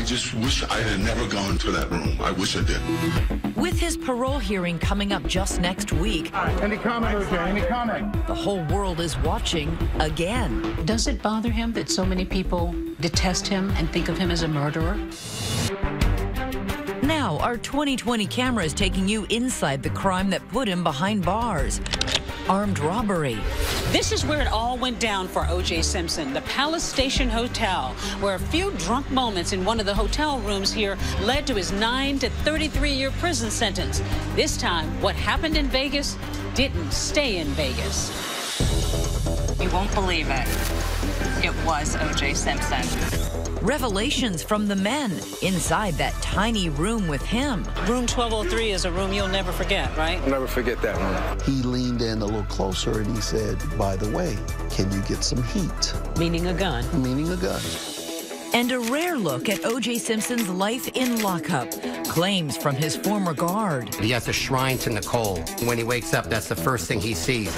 just wish I had never gone to that room. I wish I did. With his parole hearing coming up just next week, any comment, OJ? Any comment? The whole world is watching again. Does it bother him that so many people detest him and think of him as a murderer? Now, our 2020 camera is taking you inside the crime that put him behind bars. Armed robbery. This is where it all went down for O.J. Simpson, the Palace Station Hotel, where a few drunk moments in one of the hotel rooms here led to his 9 to 33-year prison sentence. This time, what happened in Vegas didn't stay in Vegas. You won't believe it. It was O.J. Simpson. Revelations from the men inside that tiny room with him. Room 1203 is a room you'll never forget, right? I'll never forget that one. He leaned in a little closer and he said, by the way, can you get some heat? Meaning a gun. Meaning a gun. And a rare look at O.J. Simpson's life in lockup. Claims from his former guard. He has a shrine to Nicole. When he wakes up, that's the first thing he sees.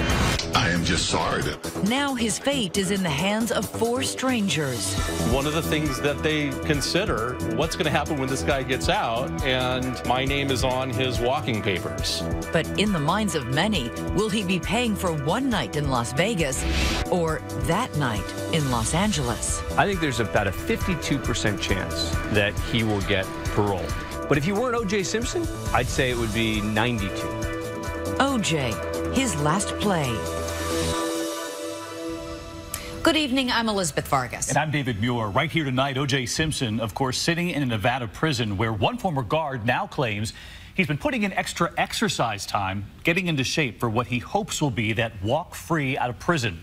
I am just sorry that... Now his fate is in the hands of 4 strangers. One of the things that they consider, what's going to happen when this guy gets out, and my name is on his walking papers. But in the minds of many, will he be paying for one night in Las Vegas or that night in Los Angeles? I think there's about a 52% chance that he will get parole. But if you weren't O.J. Simpson, I'd say it would be 92. O.J., his last play. Good evening, I'm Elizabeth Vargas. And I'm David Muir. Right here tonight, O.J. Simpson, of course, sitting in a Nevada prison where one former guard now claims he's been putting in extra exercise time, getting into shape for what he hopes will be that walk free out of prison.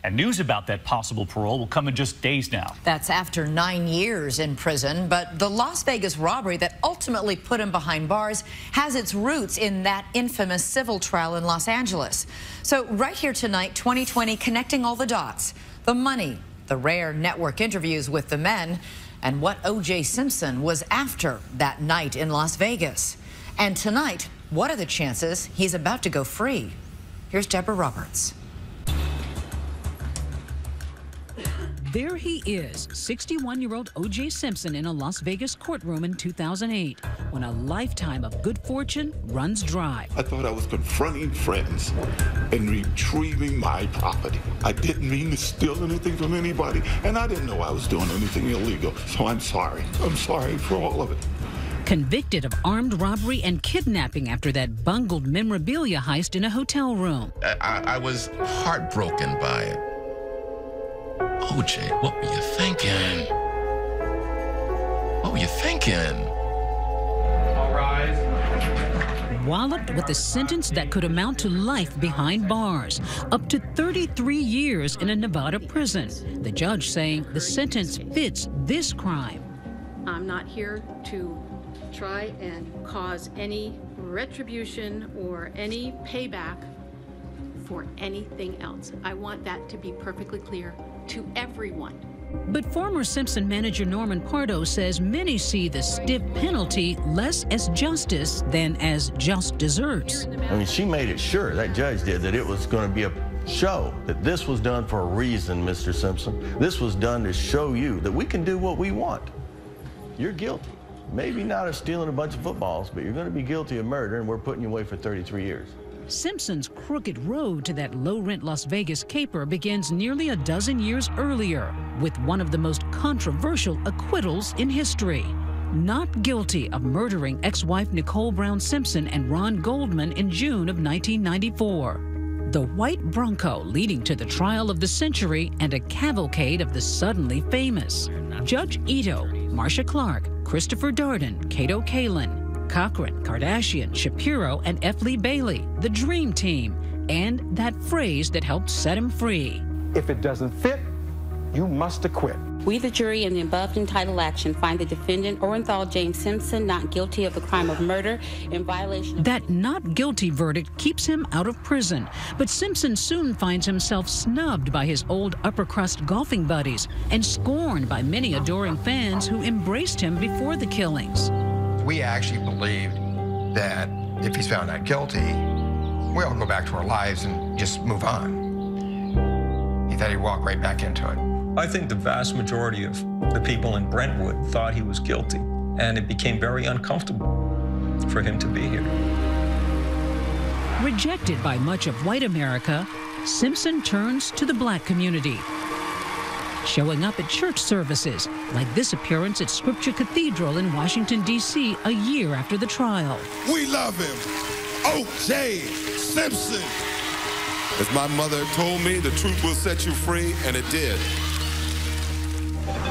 And news about that possible parole will come in just days now. That's after 9 years in prison, but the Las Vegas robbery that ultimately put him behind bars has its roots in that infamous civil trial in Los Angeles. So right here tonight, 2020, connecting all the dots, the money, the rare network interviews with the men, and what O.J. Simpson was after that night in Las Vegas. And tonight, what are the chances he's about to go free? Here's Deborah Roberts. There he is, 61-year-old O.J. Simpson in a Las Vegas courtroom in 2008, when a lifetime of good fortune runs dry. I thought I was confronting friends and retrieving my property. I didn't mean to steal anything from anybody, and I didn't know I was doing anything illegal, so I'm sorry. I'm sorry for all of it. Convicted of armed robbery and kidnapping after that bungled memorabilia heist in a hotel room. I was heartbroken by it. OJ, what were you thinking? What were you thinking? All rise. Walloped with a sentence that could amount to life behind bars, up to 33 years in a Nevada prison. The judge saying the sentence fits this crime. I'm not here to try and cause any retribution or any payback for anything else. I want that to be perfectly clear to everyone. But former Simpson manager Norman Pardo says many see the stiff penalty less as justice than as just desserts. I mean, she made it sure, that judge did, that it was going to be a show, that this was done for a reason, Mr. Simpson. This was done to show you that we can do what we want. You're guilty. Maybe not of stealing a bunch of footballs, but you're going to be guilty of murder, and we're putting you away for 33 years. Simpson's crooked road to that low-rent Las Vegas caper begins nearly a dozen years earlier with one of the most controversial acquittals in history. Not guilty of murdering ex-wife Nicole Brown Simpson and Ron Goldman in June of 1994. The white Bronco leading to the trial of the century and a cavalcade of the suddenly famous. Judge Ito, Marcia Clark, Christopher Darden, Cato Kalin, Cochran, Kardashian, Shapiro, and F. Lee Bailey, the Dream Team, and that phrase that helped set him free. If it doesn't fit, you must acquit. We, the jury, in the above entitled action, find the defendant, Orenthal James Simpson, not guilty of the crime of murder in violation of... That not guilty verdict keeps him out of prison, but Simpson soon finds himself snubbed by his old upper-crust golfing buddies and scorned by many adoring fans who embraced him before the killings. We actually believed that if he's found not guilty, we all go back to our lives and just move on. He thought he'd walk right back into it. I think the vast majority of the people in Brentwood thought he was guilty, and it became very uncomfortable for him to be here. Rejected by much of white America, Simpson turns to the black community, showing up at church services, like this appearance at Scripture Cathedral in Washington, D.C. a year after the trial. We love him, O.J. Simpson. As my mother told me, the truth will set you free, and it did.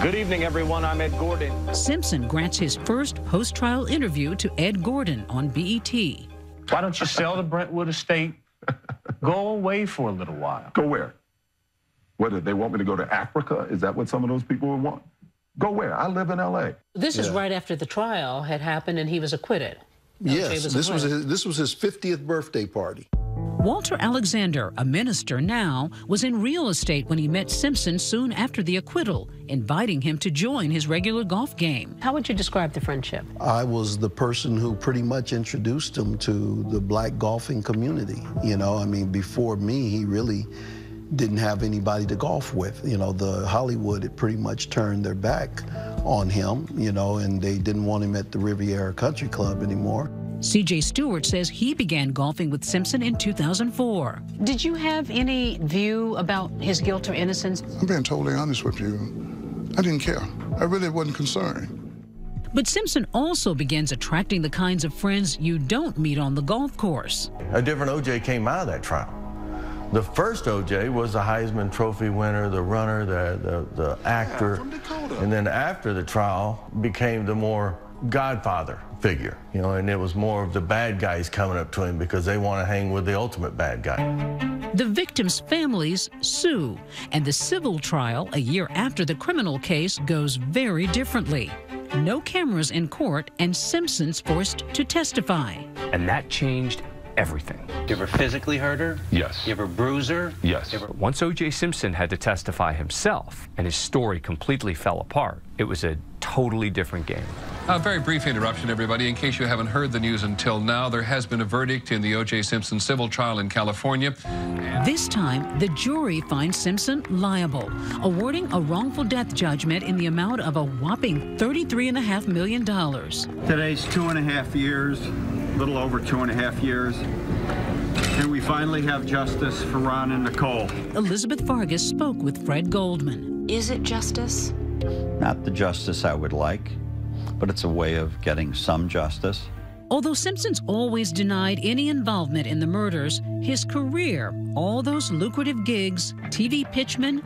Good evening, everyone. I'm Ed Gordon. Simpson grants his first post-trial interview to Ed Gordon on BET. Why don't you sell the Brentwood estate? Go away for a little while. Go where? Whether they want me to go to Africa? Is that what some of those people would want? Go where? I live in L.A. This is right after the trial had happened and he was acquitted. Yes, this was his 50th birthday party. Walter Alexander, a minister now, was in real estate when he met Simpson soon after the acquittal, inviting him to join his regular golf game. How would you describe the friendship? I was the person who pretty much introduced him to the black golfing community. You know, I mean, before me, he really didn't have anybody to golf with. You know, the Hollywood had pretty much turned their back on him, you know, and they didn't want him at the Riviera Country Club anymore. C.J. Stewart says he began golfing with Simpson in 2004. Did you have any view about his guilt or innocence? I'm being totally honest with you. I didn't care. I really wasn't concerned. But Simpson also begins attracting the kinds of friends you don't meet on the golf course. A different O.J. came out of that trial. The first O.J. was the Heisman Trophy winner, the runner, the actor, and then after the trial became the more godfather figure, you know, and it was more of the bad guys coming up to him because they want to hang with the ultimate bad guy. The victims' families sue, and the civil trial a year after the criminal case goes very differently. No cameras in court, and Simpson's forced to testify. And that changed everything. You ever physically hurt her? Yes. You ever bruise her? Yes. Once O.J. Simpson had to testify himself and his story completely fell apart, it was a totally different game. A very brief interruption, everybody. In case you haven't heard the news until now, there has been a verdict in the O.J. Simpson civil trial in California. This time, the jury finds Simpson liable, awarding a wrongful death judgment in the amount of a whopping $33.5 million. Today's 2.5 years, a little over 2.5 years. And we finally have justice for Ron and Nicole. Elizabeth Vargas spoke with Fred Goldman. Is it justice? Not the justice I would like, but it's a way of getting some justice. Although Simpson's always denied any involvement in the murders, his career, all those lucrative gigs, TV pitchman,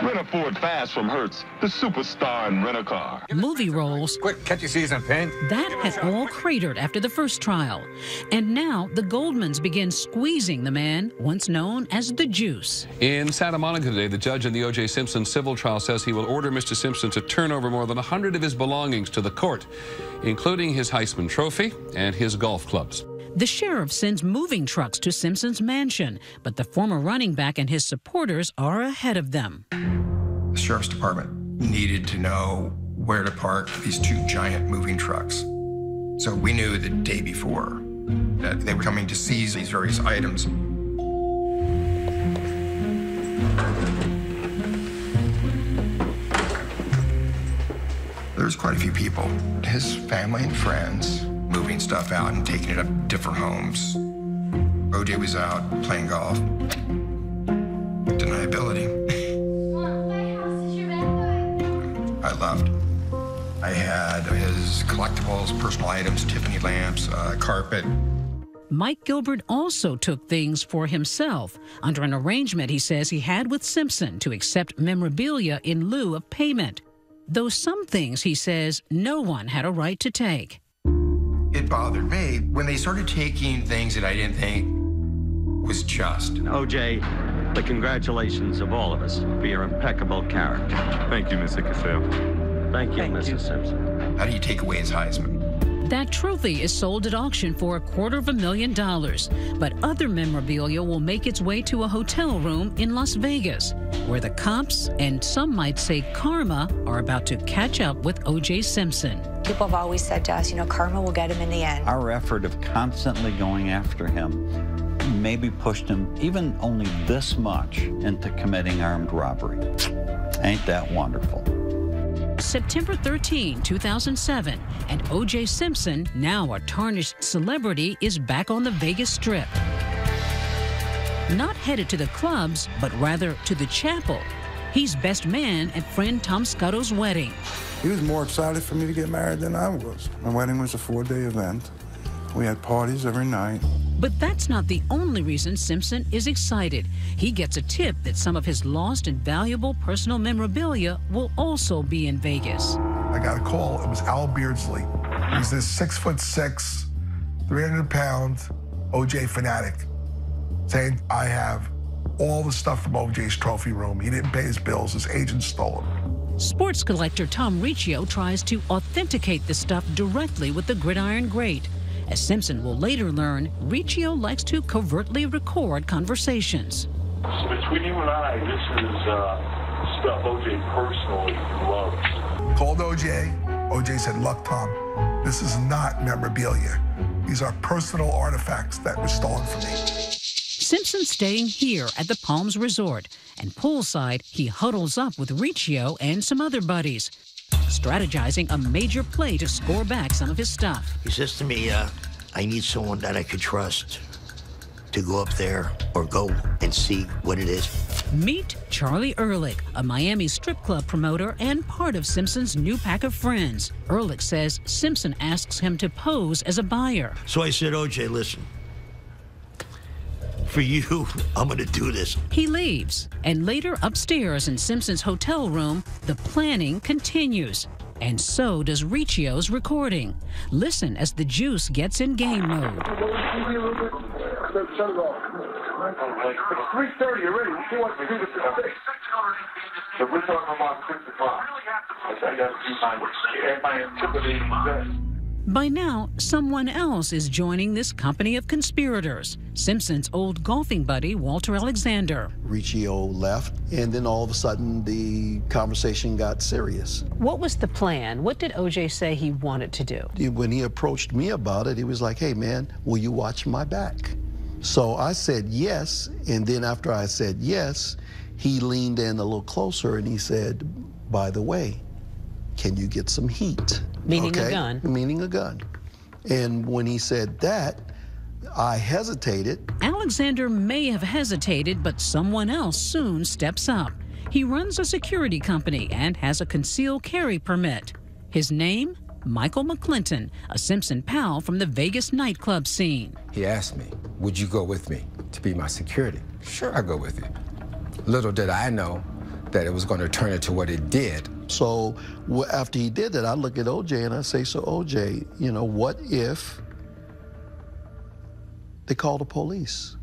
Rent a Ford fast from Hertz, the superstar in rent-a-car. movie roles, quick, catch your season, Payne. That had all cratered after the first trial. And now the Goldmans begin squeezing the man once known as the Juice. In Santa Monica today, the judge in the O.J. Simpson civil trial says he will order Mr. Simpson to turn over more than 100 of his belongings to the court, including his Heisman Trophy and his golf clubs. The sheriff sends moving trucks to Simpson's mansion, but the former running back and his supporters are ahead of them. The sheriff's department needed to know where to park these two giant moving trucks. So we knew the day before that they were coming to seize these various items. There's quite a few people, his family and friends, moving stuff out and taking it up to different homes. O.J. was out playing golf. Deniability. I left. I had his collectibles, personal items, Tiffany lamps, carpet. Mike Gilbert also took things for himself under an arrangement he says he had with Simpson to accept memorabilia in lieu of payment, though some things he says no one had a right to take. It bothered me when they started taking things that I didn't think was just. O.J., the congratulations of all of us for your impeccable character. Thank you, Mr. Cassell. Thank you, Mrs. Simpson. How do you take away his Heisman? That trophy is sold at auction for $250,000, but other memorabilia will make its way to a hotel room in Las Vegas, where the cops, and some might say karma, are about to catch up with O.J. Simpson. People have always said to us, you know, karma will get him in the end. Our effort of constantly going after him maybe pushed him even only this much into committing armed robbery. Ain't that wonderful? September 13, 2007, and O.J. Simpson, now a tarnished celebrity, is back on the Vegas Strip. Not headed to the clubs, but rather to the chapel. He's best man at friend Tom Scutto's wedding. He was more excited for me to get married than I was. My wedding was a 4-day event. We had parties every night. But that's not the only reason Simpson is excited. He gets a tip that some of his lost and valuable personal memorabilia will also be in Vegas. I got a call. It was Al Beardsley. He's this 6'6", 300-pound OJ fanatic saying, I have all the stuff from OJ's trophy room. He didn't pay his bills. His agent stole them. Sports collector Tom Riccio tries to authenticate the stuff directly with the Gridiron Great. As Simpson will later learn, Riccio likes to covertly record conversations. So between you and I, this is stuff OJ personally loves. Called OJ. OJ said, look, Tom, this is not memorabilia. These are personal artifacts that were stolen from me. Simpson's staying here at the Palms Resort, and poolside, he huddles up with Riccio and some other buddies, strategizing a major play to score back some of his stuff. He says to me, I need someone that I could trust to go up there or go and see what it is. Meet Charlie Ehrlich, a Miami strip club promoter and part of Simpson's new pack of friends. Ehrlich says Simpson asks him to pose as a buyer. So I said, OJ, listen, for you, I'm gonna do this. He leaves, and later upstairs in Simpson's hotel room, the planning continues. And so does Riccio's recording. Listen as the juice gets in game mode. Shut it off. It's 3:30 already. We want to do this at 6. So we're talking about 6 o'clock. I got a few times. Am I intimidating this? By now, someone else is joining this company of conspirators. Simpson's old golfing buddy, Walter Alexander. Riccio left, and then all of a sudden, the conversation got serious. What was the plan? What did O.J. say he wanted to do? When he approached me about it, he was like, hey, man, will you watch my back? So I said yes, and then after I said yes, he leaned in a little closer, and he said, by the way, can you get some heat? Meaning a gun. Meaning a gun. And when he said that, I hesitated. Alexander may have hesitated, but someone else soon steps up. He runs a security company and has a concealed carry permit. His name? Michael McClinton, a Simpson pal from the Vegas nightclub scene. He asked me, would you go with me to be my security? Sure, I'll go with you. Little did I know that it was going to turn into what it did. So after he did that, I look at OJ and I say, so OJ, you know, what if they called the police?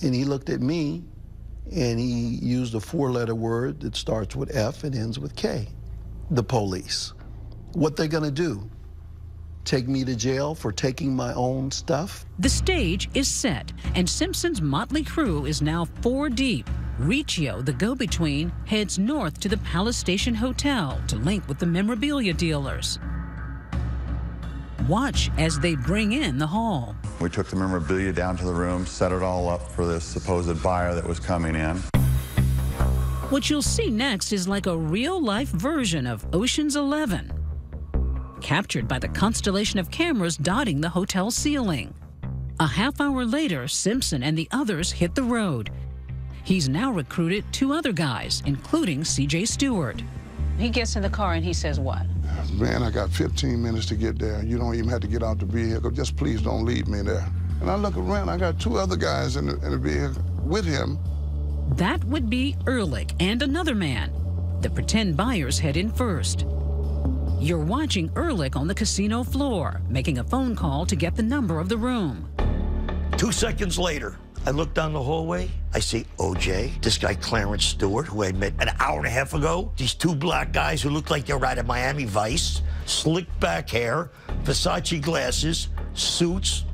And he looked at me and he used a 4-letter word that starts with F and ends with K. The police. What they gonna do? Take me to jail for taking my own stuff? The stage is set, and Simpson's motley crew is now 4 deep. Riccio, the go-between, heads north to the Palace Station Hotel to link with the memorabilia dealers. Watch as they bring in the haul. We took the memorabilia down to the room, set it all up for this supposed buyer that was coming in. What you'll see next is like a real-life version of Ocean's 11, captured by the constellation of cameras dotting the hotel ceiling. A half hour later, Simpson and the others hit the road. He's now recruited 2 other guys, including C.J. Stewart. He gets in the car and he says what? Man, I got 15 minutes to get there. You don't even have to get out the vehicle. Just please don't leave me there. And I look around, I got 2 other guys in the vehicle with him. That would be Ehrlich and another man. The pretend buyers head in first. You're watching Ehrlich on the casino floor, making a phone call to get the number of the room. 2 seconds later, I look down the hallway, I see OJ, this guy Clarence Stewart, who I met an hour and a half ago, these 2 black guys who look like they're out of Miami Vice, slicked back hair, Versace glasses, suits.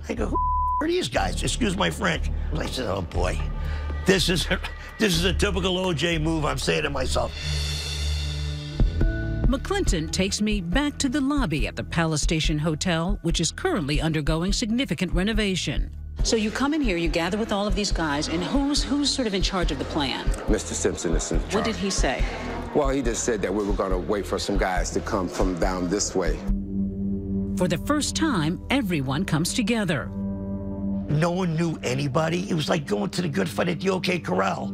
I go, who are these guys? Excuse my French. I said, oh boy, this is a typical OJ move, I'm saying to myself. McClinton takes me back to the lobby at the Palace Station Hotel, which is currently undergoing significant renovation. So you come in here, you gather with all of these guys, and who's sort of in charge of the plan? Mr. Simpson is in charge. What did he say? Well, he just said that we were going to wait for some guys to come from down this way. For the first time, everyone comes together. No one knew anybody. It was like going to the good fight at the OK Corral.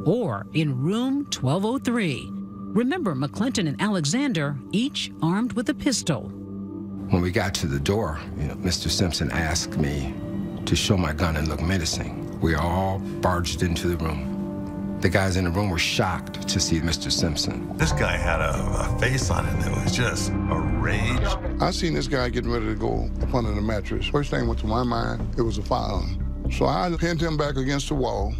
Or in room 1203. Remember McClinton and Alexander, each armed with a pistol. When we got to the door, Mr. Simpson asked me to show my gun and look menacing. We all barged into the room. The guys in the room were shocked to see Mr. Simpson. This guy had a face on him that was just a rage. I seen this guy getting ready to go up under the mattress. First thing went to my mind, it was a firearm. So I pinned him back against the wall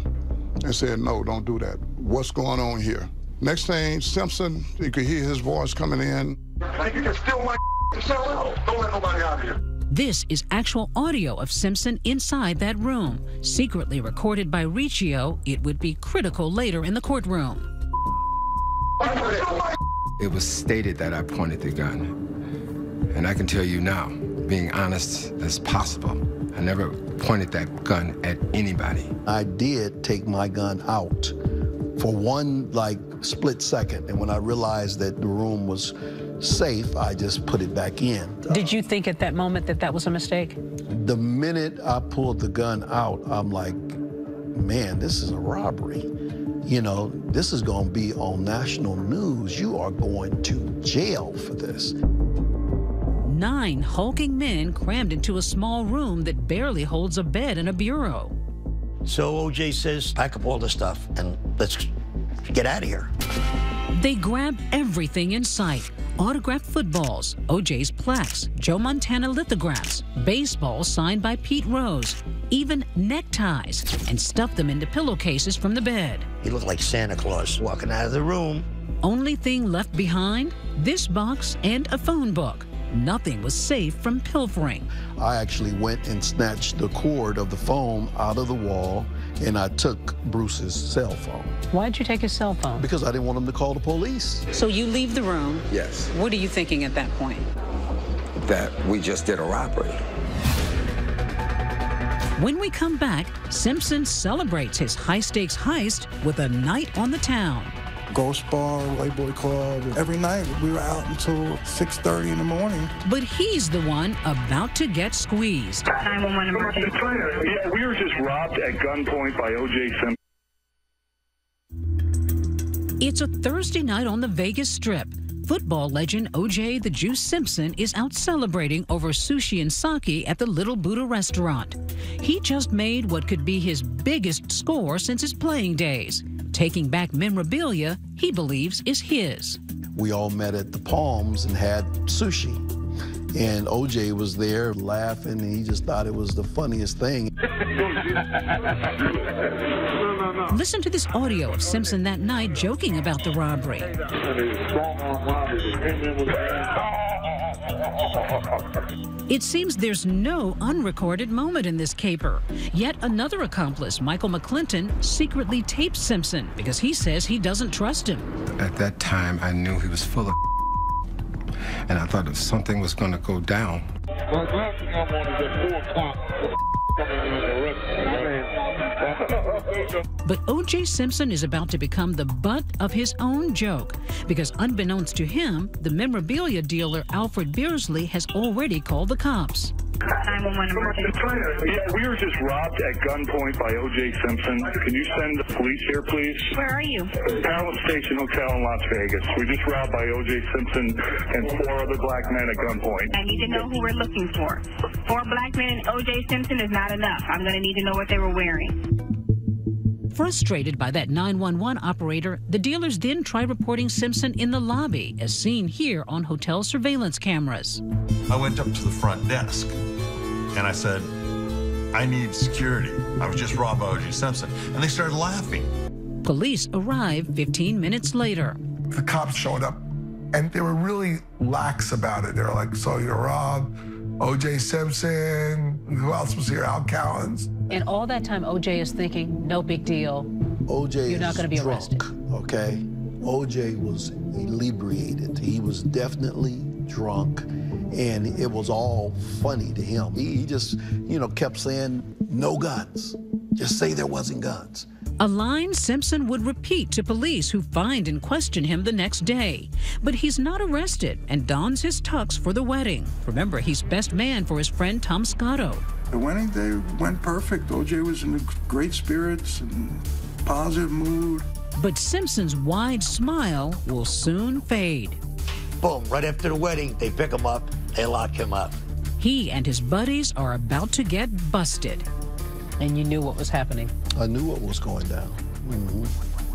and said, no, don't do that. What's going on here? Next thing, Simpson, you could hear his voice coming in. Like you can steal my sell out. Don't let nobody out of here. This is actual audio of Simpson inside that room. Secretly recorded by Riccio, it would be critical later in the courtroom. It was stated that I pointed the gun. And I can tell you now, being honest as possible, I never pointed that gun at anybody. I did take my gun out for one, split second. And when I realized that the room was safe, I just put it back in. Did you think at that moment that that was a mistake? The minute I pulled the gun out, I'm like, man, this is a robbery. This is going to be on national news. You are going to jail for this. 9 hulking men crammed into a small room that barely holds a bed and a bureau. So O.J. says, pack up all the stuff and let's get out of here. They grab everything in sight. Autographed footballs, O.J.'s plaques, Joe Montana lithographs, baseballs signed by Pete Rose, even neckties, and stuff them into pillowcases from the bed. He looked like Santa Claus walking out of the room. Only thing left behind? This box and a phone book. Nothing was safe from pilfering. I actually went and snatched the cord of the phone out of the wall, and I took Bruce's cell phone. Why'd you take his cell phone? Because I didn't want him to call the police. So you leave the room. Yes. What are you thinking at that point? That we just did a robbery. When we come back, Simpson celebrates his high-stakes heist with a night on the town. Ghost Bar, White Boy Club. Every night we were out until 6:30 in the morning. But he's the one about to get squeezed. 911 emergency. Yeah, we were just robbed at gunpoint by O.J. Simpson. It's a Thursday night on the Vegas Strip. Football legend O.J. the Juice Simpson is out celebrating over sushi and sake at the Little Buddha restaurant. He just made what could be his biggest score since his playing days, taking back memorabilia he believes is his. We all met at the Palms and had sushi. And OJ was there laughing, and he just thought it was the funniest thing. Listen to this audio of Simpson that night joking about the robbery. It seems there's no unrecorded moment in this caper. Yet another accomplice, Michael McClinton, secretly tapes Simpson because he says he doesn't trust him. At that time, I knew he was full of and I thought if something was going to go down. But O.J. Simpson is about to become the butt of his own joke because unbeknownst to him, the memorabilia dealer Alfred Beersley has already called the cops. 911 emergency. Yeah, we were just robbed at gunpoint by O.J. Simpson. Can you send the police here, please? Where are you? Palace Station Hotel in Las Vegas. We're just robbed by O.J. Simpson and 4 other black men at gunpoint. I need to know who we're looking for. 4 black men and O.J. Simpson is not enough. I'm going to need to know what they were wearing. Frustrated by that 911 operator, the dealers then try reporting Simpson in the lobby, as seen here on hotel surveillance cameras. I went up to the front desk and I said, I need security. I was just robbed by O.J. Simpson. And they started laughing. Police arrive 15 minutes later. The cops showed up and they were really lax about it. They were like, so you're robbed, O.J. Simpson, who else was here? Al Cowens. And all that time, O.J. is thinking, no big deal. O.J. You're not going to be drunk, arrested. Okay? O.J. was inebriated. He was definitely drunk, and it was all funny to him. He just, kept saying no guns. Just say there wasn't guns. A line Simpson would repeat to police who find and question him the next day. But he's not arrested and dons his tux for the wedding. Remember, he's best man for his friend Tom Scotto. The wedding day went perfect. OJ was in great spirits and positive mood. But Simpson's wide smile will soon fade. Boom, right after the wedding, they pick him up, they lock him up. He and his buddies are about to get busted. And you knew what was happening? I knew what was going down.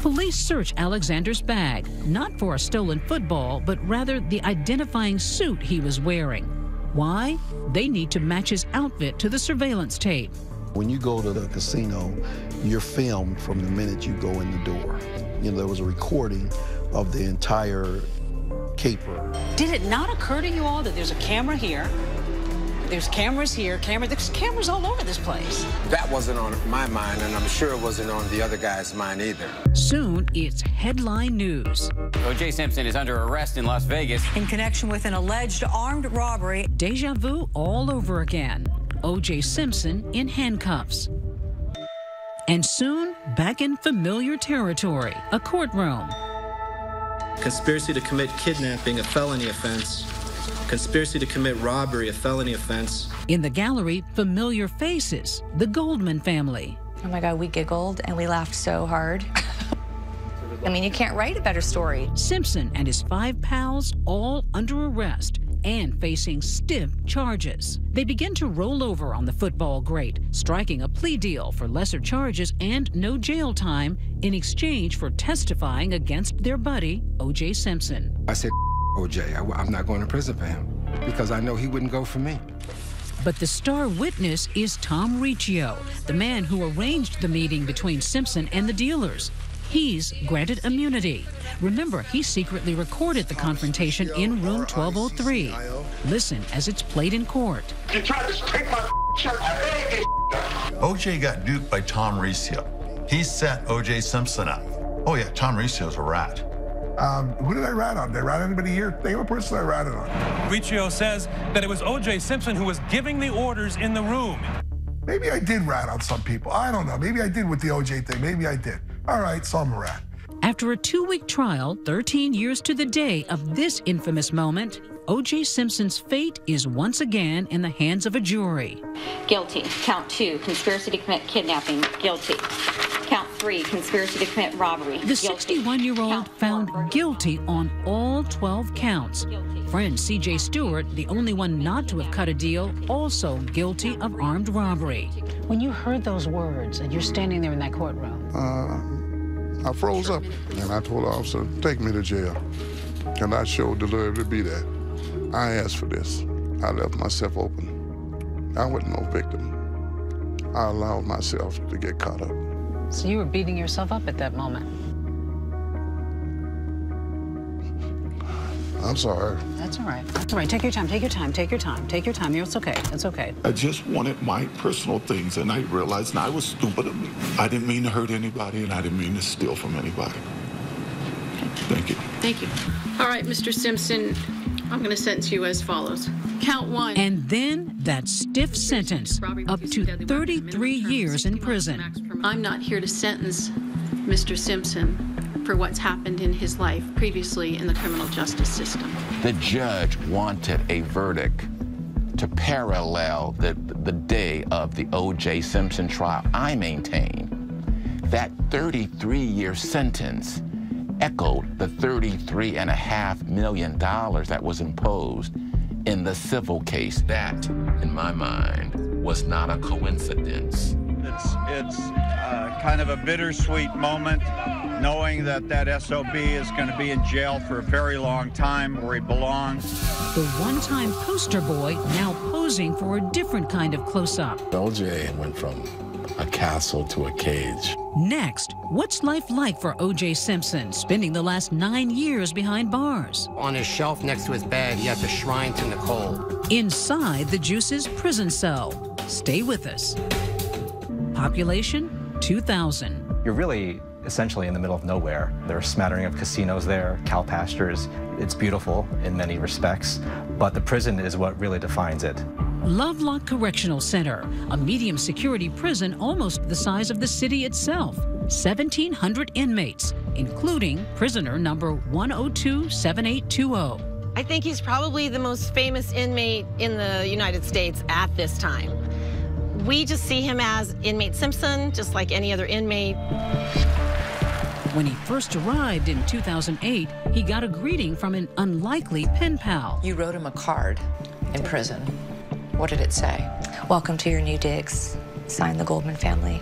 Police search Alexander's bag, not for a stolen football, but rather the identifying suit he was wearing. Why? They need to match his outfit to the surveillance tape. When you go to the casino, you're filmed from the minute you go in the door. You know, there was a recording of the entire caper. Did it not occur to you all that there's a camera here? There's cameras here, there's cameras all over this place. That wasn't on my mind, and I'm sure it wasn't on the other guy's mind either. Soon, it's headline news. O.J. Simpson is under arrest in Las Vegas in connection with an alleged armed robbery. Deja vu all over again. O.J. Simpson in handcuffs. And soon, back in familiar territory, a courtroom. Conspiracy to commit kidnapping, a felony offense. Conspiracy to commit robbery, a felony offense. In the gallery, familiar faces, the Goldman family. Oh my God, we giggled and we laughed so hard. I mean, you can't write a better story. Simpson and his 5 pals all under arrest and facing stiff charges. They begin to roll over on the football great, striking a plea deal for lesser charges and no jail time in exchange for testifying against their buddy, O.J. Simpson. I said, OJ, I'm not going to prison for him because I know he wouldn't go for me. But the star witness is Tom Riccio, the man who arranged the meeting between Simpson and the dealers. He's granted immunity. Remember, he secretly recorded the confrontation in room 1203. Listen as it's played in court. You tried to take my shirt. OJ got duped by Tom Riccio. He set OJ Simpson up. Oh yeah, Tom Riccio's a rat. Who did I rat on? Did I rat anybody here? Name a person I ratted on. Riccio says that it was O.J. Simpson who was giving the orders in the room. Maybe I did rat on some people. I don't know. Maybe I did with the O.J. thing. Maybe I did. All right, so I'm a rat. After a 2-week trial, 13 years to the day of this infamous moment, O.J. Simpson's fate is once again in the hands of a jury. Guilty. Count 2, conspiracy to commit kidnapping. Guilty. Count 3, conspiracy to commit robbery. The 61-year-old found guilty on all 12 counts. Friend C.J. Stewart, the only one not to have cut a deal, also guilty of armed robbery. When you heard those words and you're standing there in that courtroom, I froze up and I told the officer, take me to jail. And I showed the lawyer to be there. I asked for this. I left myself open. I wasn't no victim. I allowed myself to get caught up. so you were beating yourself up at that moment. I'm sorry. That's all right. That's all right. Take your time. Take your time. Take your time. Take your time. It's okay. It's okay. I just wanted my personal things, and I realized now I was stupid of me. I didn't mean to hurt anybody, and I didn't mean to steal from anybody. Thank you. Thank you. All right, Mr. Simpson, I'm going to sentence you as follows. Count 1. And then that stiff sentence, up to 33 years in prison. I'm not here to sentence Mr. Simpson for what's happened in his life previously in the criminal justice system. The judge wanted a verdict to parallel the day of the O.J. Simpson trial. I maintain that 33-year sentence echoed the $33.5 million that was imposed in the civil case. That, in my mind, was not a coincidence. It's kind of a bittersweet moment, knowing that that SOB is going to be in jail for a very long time where he belongs. The one-time poster boy now posing for a different kind of close-up. O.J. went from a castle to a cage. Next, what's life like for O.J. Simpson, spending the last 9 years behind bars? On his shelf next to his bed, he has a shrine to Nicole. Inside the Juice's prison cell. Stay with us. Population, 2,000. You're really essentially in the middle of nowhere. There are a smattering of casinos there, cow pastures. It's beautiful in many respects, but the prison is what really defines it. Lovelock Correctional Center, a medium security prison almost the size of the city itself. 1,700 inmates, including prisoner number 1027820. I think he's probably the most famous inmate in the United States at this time. We just see him as inmate Simpson, just like any other inmate. When he first arrived in 2008, he got a greeting from an unlikely pen pal. You wrote him a card in prison. What did it say? Welcome to your new digs. Signed, the Goldman family.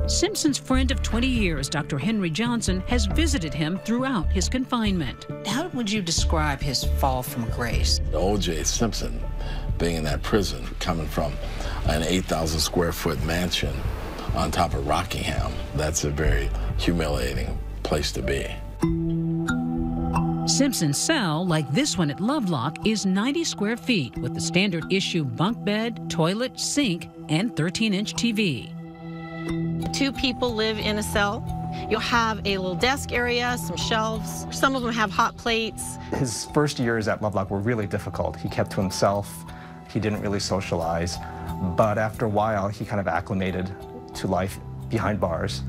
Simpson's friend of 20 years, Dr. Henry Johnson, has visited him throughout his confinement. How would you describe his fall from grace? O.J. Simpson being in that prison, coming from an 8,000 square foot mansion on top of Rockingham, that's a very humiliating place to be. Simpson's cell, like this one at Lovelock, is 90 square feet with the standard issue bunk bed, toilet, sink, and 13-inch TV. 2 people live in a cell. You'll have a little desk area, some shelves. Some of them have hot plates. His first years at Lovelock were really difficult. He kept to himself. He didn't really socialize. But after a while, he kind of acclimated to life behind bars.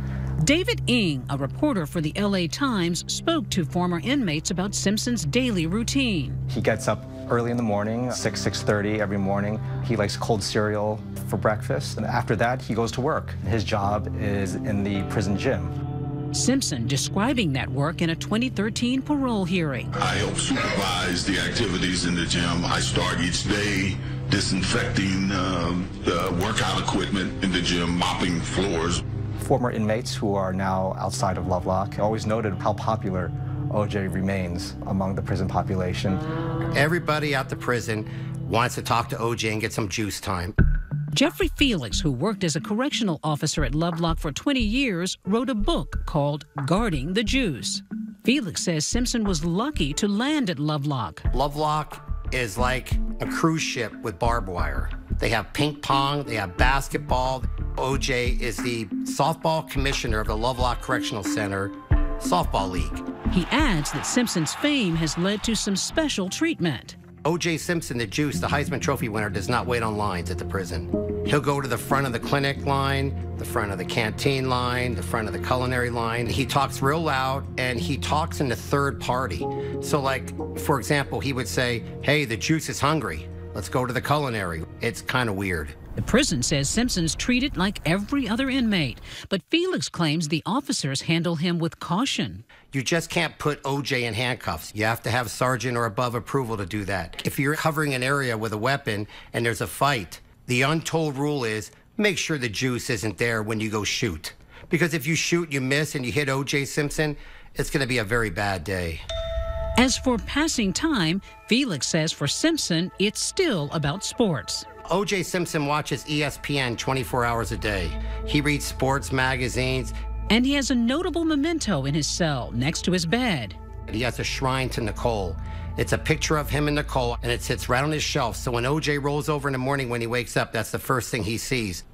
David Ng, a reporter for the LA Times, spoke to former inmates about Simpson's daily routine. He gets up early in the morning, 6:30 every morning. He likes cold cereal for breakfast, and after that, he goes to work. His job is in the prison gym. Simpson describing that work in a 2013 parole hearing. I help supervise the activities in the gym. I start each day disinfecting the workout equipment in the gym, mopping floors. Former inmates who are now outside of Lovelock always noted how popular O.J. remains among the prison population. Everybody at the prison wants to talk to O.J. and get some juice time. Jeffrey Felix, who worked as a correctional officer at Lovelock for 20 years, wrote a book called Guarding the Juice. Felix says Simpson was lucky to land at Lovelock. Lovelock is like a cruise ship with barbed wire. They have ping pong, they have basketball. O.J. is the softball commissioner of the Lovelock Correctional Center Softball League. He adds that Simpson's fame has led to some special treatment. O.J. Simpson, the Juice, the Heisman Trophy winner, does not wait on lines at the prison. He'll go to the front of the clinic line, the front of the canteen line, the front of the culinary line. He talks real loud, and he talks in the third party. So, like, for example, he would say, hey, the Juice is hungry. Let's go to the culinary. It's kind of weird. The prison says Simpson's treated like every other inmate, but Felix claims the officers handle him with caution. You just can't put O.J. in handcuffs. You have to have sergeant or above approval to do that. If you're covering an area with a weapon and there's a fight, the untold rule is make sure the Juice isn't there when you go shoot. Because if you shoot, you miss, and you hit O.J. Simpson, it's going to be a very bad day. As for passing time, Felix says for Simpson, it's still about sports. O.J. Simpson watches ESPN 24 hours a day. He reads sports magazines. And he has a notable memento in his cell next to his bed. He has a shrine to Nicole. It's a picture of him and Nicole, and it sits right on his shelf. So when O.J. rolls over in the morning when he wakes up, that's the first thing he sees.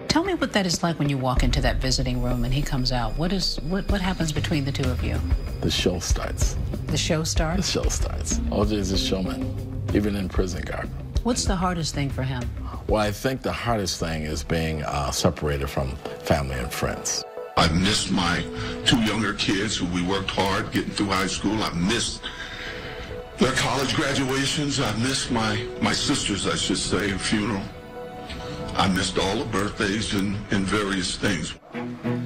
Tell me what that is like when you walk into that visiting room and he comes out. What happens between the two of you? The show starts. The show starts? The show starts. O.J. is a showman, even in prison guard. What's the hardest thing for him? Well, I think the hardest thing is being separated from family and friends. I missed my 2 younger kids who we worked hard getting through high school. I missed their college graduations. I missed my sisters, I should say, funeral. I missed all the birthdays and various things.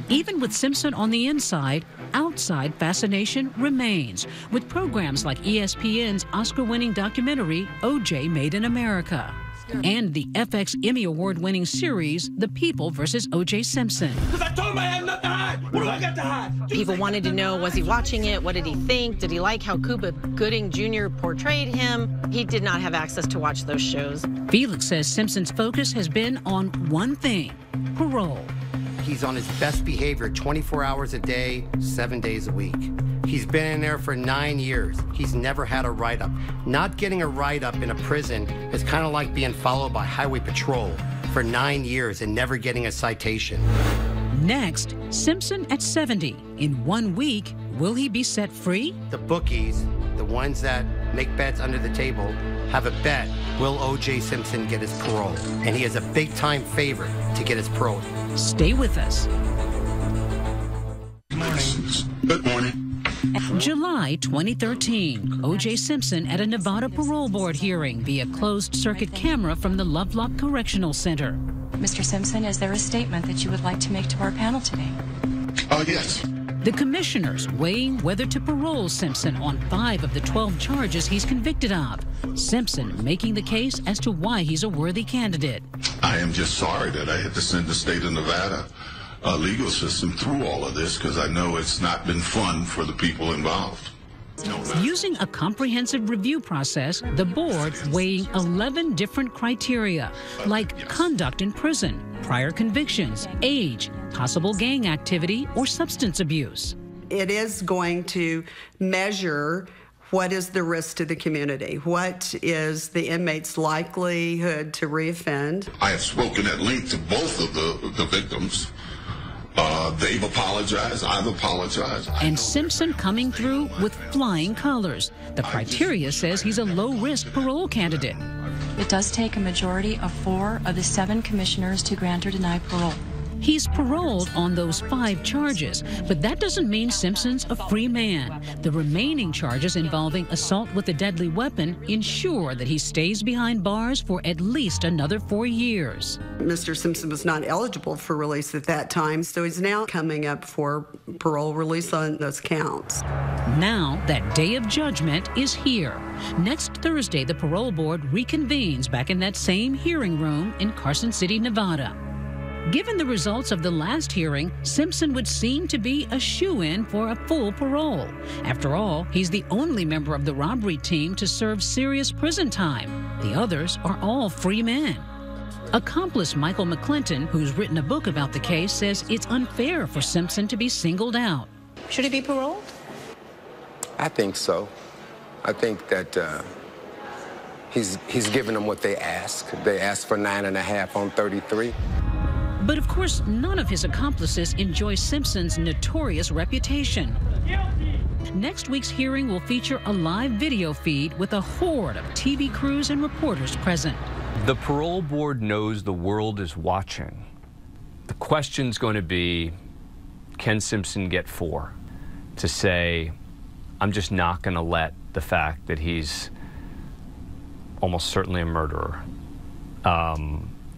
Even with Simpson on the inside, outside fascination remains, with programs like ESPN's Oscar-winning documentary, O.J. Made in America, and the FX Emmy Award-winning series, The People vs. O.J. Simpson. Because I told him I had nothing to hide. What do I got to hide? People wanted to know, was he watching it? What did he think? Did he like how Cuba Gooding Jr. portrayed him? He did not have access to watch those shows. Felix says Simpson's focus has been on one thing: parole. He's on his best behavior 24 hours a day, 7 days a week. He's been in there for 9 years. He's never had a write-up. Not getting a write-up in a prison is kind of like being followed by highway patrol for 9 years and never getting a citation. Next, Simpson at 70. In 1 week, will he be set free? The bookies, the ones that make bets under the table, have a bet, will O.J. Simpson get his parole? And he is a big-time favorite to get his parole. Stay with us. Good morning. July 2013, O.J. Simpson at a Nevada parole board hearing via closed-circuit camera from the Lovelock Correctional Center. Mr. Simpson, is there a statement that you would like to make to our panel today? Yes. The commissioners weighing whether to parole Simpson on 5 of the 12 charges he's convicted of. Simpson making the case as to why he's a worthy candidate. I am just sorry that I had to send the state of Nevada legal system through all of this, because I know it's not been fun for the people involved. Using a comprehensive review process, the board weighing 11 different criteria, like conduct in prison, prior convictions, age, possible gang activity, or substance abuse. It is going to measure what is the risk to the community, what is the inmate's likelihood to reoffend. I have spoken at length to both of the victims. They've apologized, I've apologized. And Simpson coming through with flying colors. The criteria says he's a low-risk parole candidate. It does take a majority of 4 of the 7 commissioners to grant or deny parole. He's paroled on those 5 charges, but that doesn't mean Simpson's a free man. The remaining charges involving assault with a deadly weapon ensure that he stays behind bars for at least another 4 years. Mr. Simpson was not eligible for release at that time, so he's now coming up for parole release on those counts. Now, that day of judgment is here. Next Thursday, the parole board reconvenes back in that same hearing room in Carson City, Nevada. Given the results of the last hearing, Simpson would seem to be a shoo-in for a full parole. After all, he's the only member of the robbery team to serve serious prison time. The others are all free men. Accomplice Michael McClinton, who's written a book about the case, says it's unfair for Simpson to be singled out. Should he be paroled? I think so. I think that he's given them what they ask. They asked for 9.5 on 33. But of course, none of his accomplices enjoy Simpson's notorious reputation. Next week's hearing will feature a live video feed with a horde of TV crews and reporters present. The parole board knows the world is watching. The question's going to be, can Simpson get 4? To say, I'm just not going to let the fact that he's almost certainly a murderer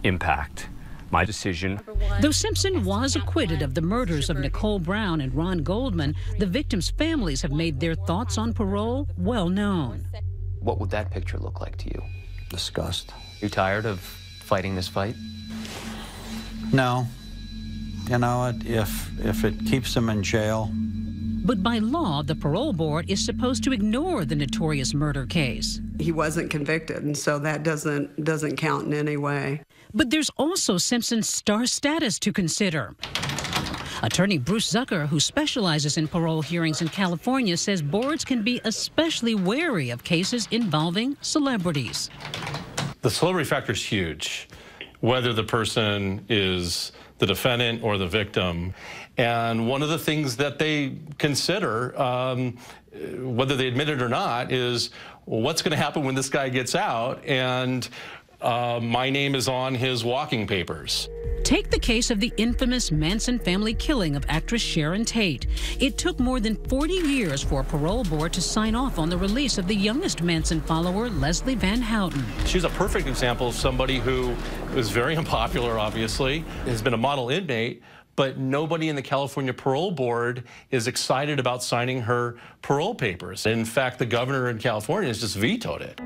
impact my decision. Though Simpson was acquitted of the murders of Nicole Brown and Ron Goldman, the victims' families have made their thoughts on parole well known. What would that picture look like to you? Disgust. You tired of fighting this fight? No. You know, if it keeps him in jail. But by law, the parole board is supposed to ignore the notorious murder case. He wasn't convicted, and so that doesn't count in any way. But there's also Simpson's star status to consider. Attorney Bruce Zucker, who specializes in parole hearings in California, says boards can be especially wary of cases involving celebrities. The celebrity factor is huge, whether the person is the defendant or the victim. And one of the things that they consider, whether they admit it or not, is what's going to happen when this guy gets out and my name is on his walking papers. Take the case of the infamous Manson family killing of actress Sharon Tate. It took more than 40 years for a parole board to sign off on the release of the youngest Manson follower, Leslie Van Houten. She's a perfect example of somebody who was very unpopular, obviously, has been a model inmate, but nobody in the California Parole Board is excited about signing her parole papers. In fact, the governor in California has just vetoed it.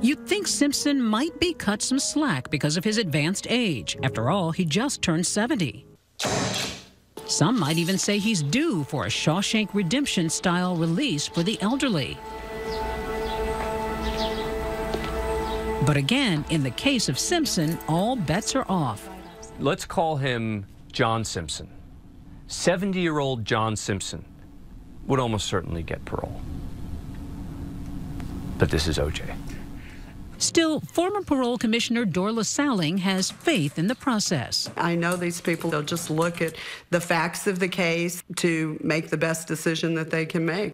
You'd think Simpson might be cut some slack because of his advanced age. After all, he just turned 70. Some might even say he's due for a Shawshank Redemption-style release for the elderly. But again, in the case of Simpson, all bets are off. Let's call him John Simpson. 70-year-old John Simpson would almost certainly get parole. But this is O.J. Still, former parole commissioner Dorla Salling has faith in the process. I know these people, they'll just look at the facts of the case to make the best decision that they can make.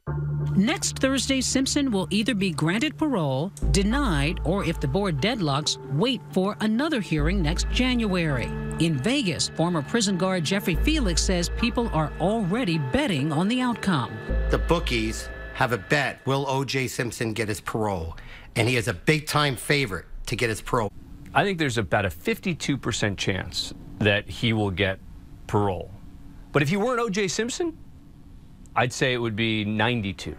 Next Thursday, Simpson will either be granted parole, denied, or if the board deadlocks, wait for another hearing next January. In Vegas, former prison guard Jeffrey Felix says people are already betting on the outcome. The bookies have a bet, will O.J. Simpson get his parole? And he is a big-time favorite to get his parole. I think there's about a 52% chance that he will get parole. But if he weren't O.J. Simpson, I'd say it would be 92.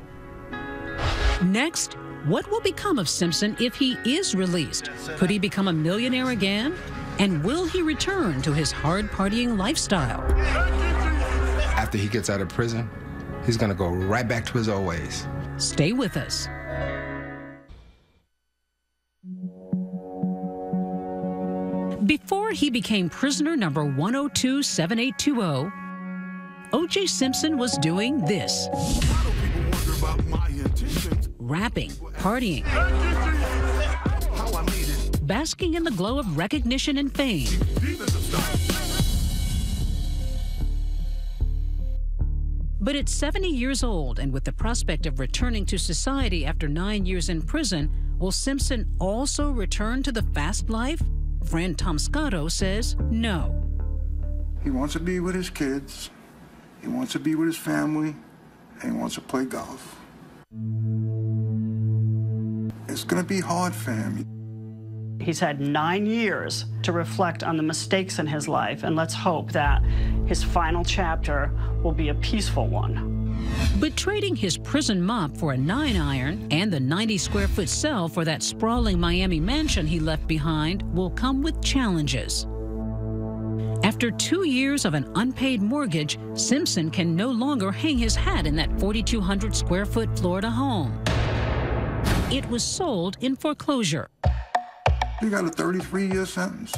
Next, what will become of Simpson if he is released? Could he become a millionaire again? And will he return to his hard-partying lifestyle? After he gets out of prison, he's going to go right back to his old ways. Stay with us. Before he became prisoner number 1027820, O.J. Simpson was doing this. Rapping, partying, basking in the glow of recognition and fame. But at 70 years old, and with the prospect of returning to society after 9 years in prison, will Simpson also return to the fast life? Friend Tom Scotto says no. He wants to be with his kids, he wants to be with his family, and he wants to play golf. It's going to be hard for him. He's had 9 years to reflect on the mistakes in his life, and let's hope that his final chapter will be a peaceful one. But trading his prison mop for a 9-iron and the 90-square-foot cell for that sprawling Miami mansion he left behind will come with challenges. After 2 years of an unpaid mortgage, Simpson can no longer hang his hat in that 4,200-square-foot Florida home. It was sold in foreclosure. He got a 33-year sentence.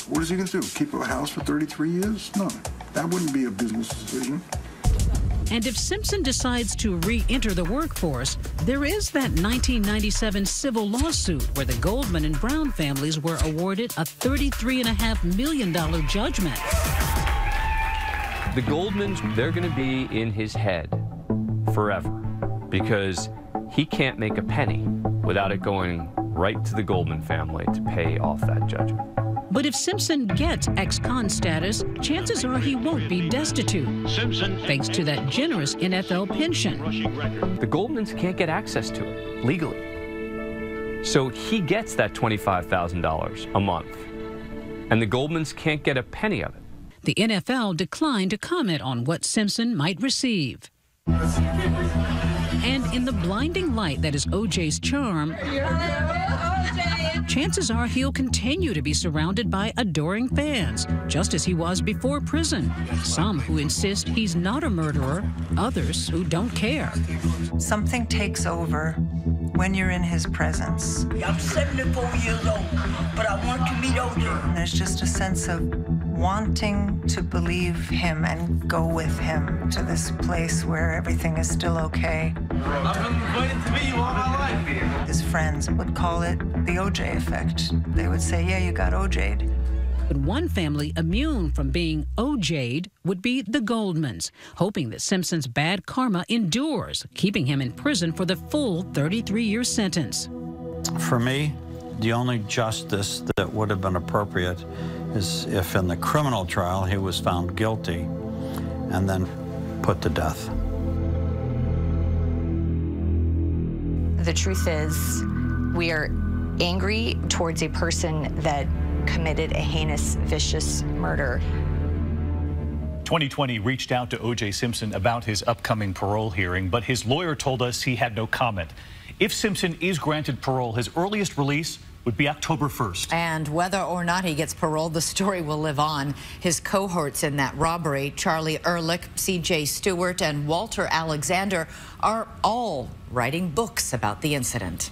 What is he going to do? Keep a house for 33 years? No, that wouldn't be a business decision. And if Simpson decides to re-enter the workforce, there is that 1997 civil lawsuit where the Goldman and Brown families were awarded a $33.5 million judgment. The Goldmans, they're going to be in his head forever because he can't make a penny without it going right to the Goldman family to pay off that judgment. But if Simpson gets ex-con status, chances are he won't be destitute, thanks to that generous NFL pension. The Goldmans can't get access to it legally. So he gets that $25,000 a month, and the Goldmans can't get a penny of it. The NFL declined to comment on what Simpson might receive. And in the blinding light that is O.J.'s charm, chances are he'll continue to be surrounded by adoring fans, just as he was before prison. Some who insist he's not a murderer, others who don't care. Something takes over when you're in his presence. I'm 74 years old, but I want to meet O.J. There's just a sense of wanting to believe him and go with him to this place where everything is still okay. I've been waiting to meet you all my life. His friends would call it the O.J. effect. They would say, yeah, you got O.J.'d. But one family immune from being O.J.'d would be the Goldmans, hoping that Simpson's bad karma endures, keeping him in prison for the full 33-year sentence. For me, the only justice that would have been appropriate is if in the criminal trial he was found guilty and then put to death. The truth is, we are angry towards a person that committed a heinous, vicious murder. 2020 reached out to O.J. Simpson about his upcoming parole hearing, but his lawyer told us he had no comment. If Simpson is granted parole, his earliest release would be October 1st. And whether or not he gets parole, the story will live on. His cohorts in that robbery, Charlie Ehrlich, C.J. Stewart, and Walter Alexander, are all writing books about the incident.